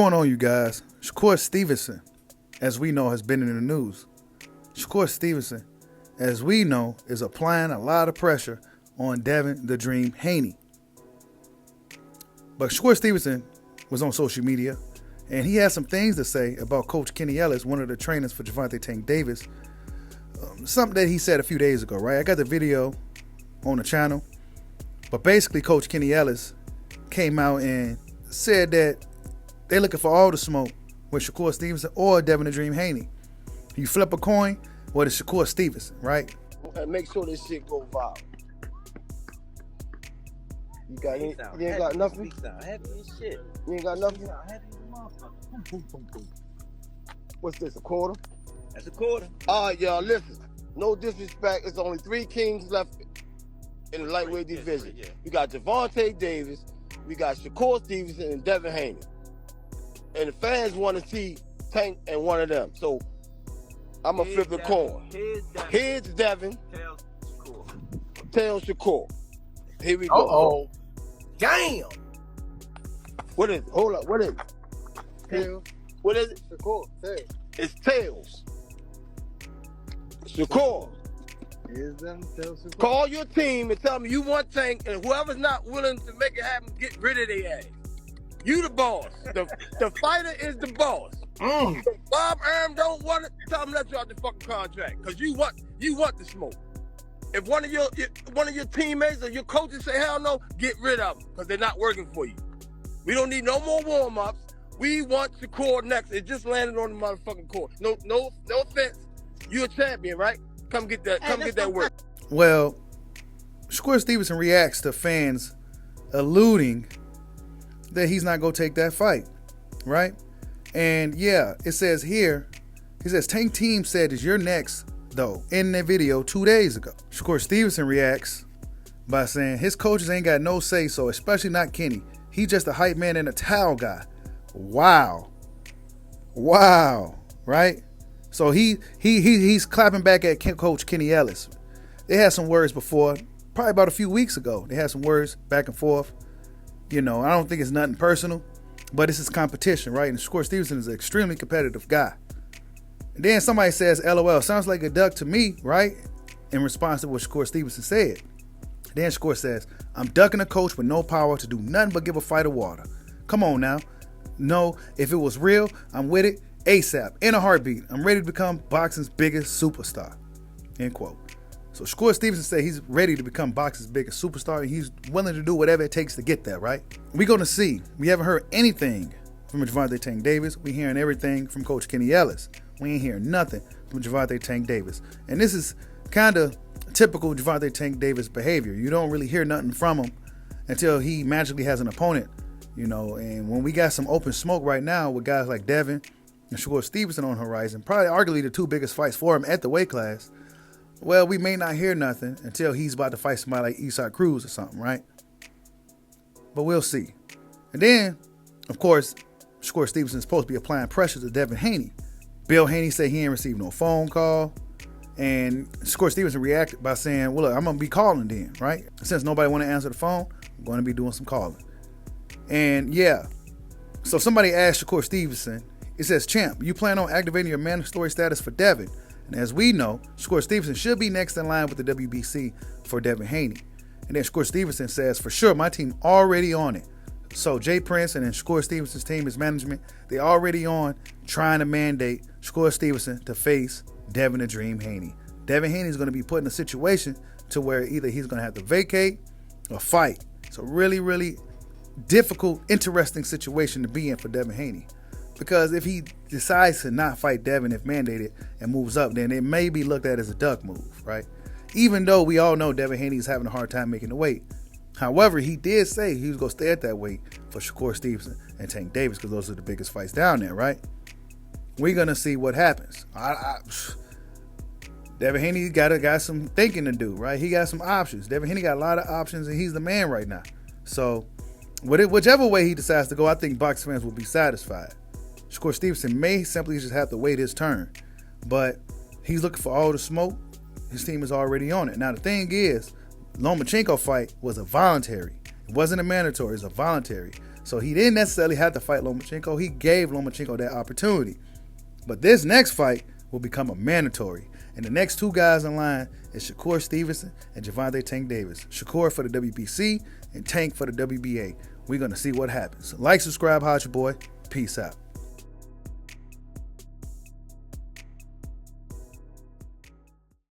going on, you guys? Shakur Stevenson, as we know, has been in the news. Shakur Stevenson, as we know, is applying a lot of pressure on Devin "The Dream" Haney. But Shakur Stevenson was on social media, and he had some things to say about Coach Kenny Ellis, one of the trainers for Gervonta Tank Davis. Something that he said a few days ago, right? I got the video on the channel. But basically, Coach Kenny Ellis came out and said that they're looking for all the smoke with Shakur Stevenson or Devin "The Dream" Haney. You flip a coin, well, it's Shakur Stevenson, right? And make sure this shit go viral. You ain't got nothing? Heavy as shit. You ain't got nothing? Heavy as a motherfucker. Boom, boom, boom, boom. What's this, a quarter? That's a quarter. All right, y'all, listen. No disrespect. It's only 3 kings left in the lightweight division. Yeah. We got Gervonta Davis, we got Shakur Stevenson, and Devin Haney. And the fans want to see Tank and one of them. So I'm going to flip the coin. Here's Devin. Tails Shakur. Here we go. Uh-oh. Damn. What is it? Hold up. What is it? Tails. What is it? Shakur. Tails. It's Tails. Shakur. Here's them. Tails. Shakur. Call your team and tell them you want Tank, and whoever's not willing to make it happen, get rid of their ass. You the boss. The fighter is the boss. Bob Arum don't want it, tell him let you out the fucking contract. Cause you want the smoke. If one of your teammates or your coaches say hell no, get rid of them. Cause they're not working for you. We don't need no more warm-ups. We want Shakur next. It just landed on the motherfucking court. No offense. You a champion, right? Come get that work. Well, Shakur Stevenson reacts to fans alluding that he's not going to take that fight, right? And yeah, it says here, he says, Tank team said is you're next, though, in the video 2 days ago. Shakur Stevenson reacts by saying his coaches ain't got no say so, especially not Kenny. He just a hype man and a towel guy. Wow, right? So he's clapping back at Coach Kenny Ellis. They had some words before, probably about a few weeks ago. They had some words back and forth. You know, I don't think it's nothing personal, but this is competition, right? And Shakur Stevenson is an extremely competitive guy. And then somebody says, LOL, sounds like a duck to me, right? In response to what Shakur Stevenson said. Then Shakur says, I'm ducking a coach with no power to do nothing but give a fight of water. Come on now. No, if it was real, I'm with it ASAP, in a heartbeat. I'm ready to become boxing's biggest superstar. End quote. So Shakur Stevenson said he's ready to become boxing's biggest superstar, and he's willing to do whatever it takes to get there, right? We're going to see. We haven't heard anything from Gervonta Tank Davis. We're hearing everything from Coach Kenny Ellis. We ain't hearing nothing from Gervonta Tank Davis. And this is kind of typical Gervonta Tank Davis behavior. You don't really hear nothing from him until he magically has an opponent, you know. And when we got some open smoke right now with guys like Devin and Shakur Stevenson on the horizon, probably arguably the 2 biggest fights for him at the weight class, well, we may not hear nothing until he's about to fight somebody like Isaac Cruz or something, right? But we'll see. And then, of course, Shakur Stevenson is supposed to be applying pressure to Devin Haney. Bill Haney said he ain't received no phone call. And Shakur Stevenson reacted by saying, well, look, I'm going to be calling then, right? Since nobody want to answer the phone, I'm going to be doing some calling. And yeah, so somebody asked Shakur Stevenson, it says, champ, you plan on activating your mandatory status for Devin? And as we know, Shakur Stevenson should be next in line with the WBC for Devin Haney. And then Shakur Stevenson says, for sure, my team already on it. So Jay Prince and then Shakur Stevenson's team, his management, they already on trying to mandate Shakur Stevenson to face Devin "The Dream" Haney. Devin Haney is going to be put in a situation to where either he's going to have to vacate or fight. It's a really, really difficult, interesting situation to be in for Devin Haney. Because if he decides to not fight Devin if mandated and moves up, then it may be looked at as a duck move, right? Even though we all know Devin Haney is having a hard time making the weight. However, he did say he was going to stay at that weight for Shakur Stevenson and Tank Davis because those are the biggest fights down there, right? We're going to see what happens. Devin Haney got some thinking to do, right? He got some options. Devin Haney got a lot of options, and he's the man right now. So whichever way he decides to go, I think boxing fans will be satisfied. Shakur Stevenson may simply just have to wait his turn, but he's looking for all the smoke. His team is already on it. Now, the thing is, Lomachenko fight was a voluntary. It It wasn't a mandatory, it was a voluntary. So he didn't necessarily have to fight Lomachenko. He gave Lomachenko that opportunity. But this next fight will become a mandatory. And the next two guys in line is Shakur Stevenson and Gervonta Tank Davis. Shakur for the WBC and Tank for the WBA. We're going to see what happens. Like, subscribe, hot your boy. Peace out.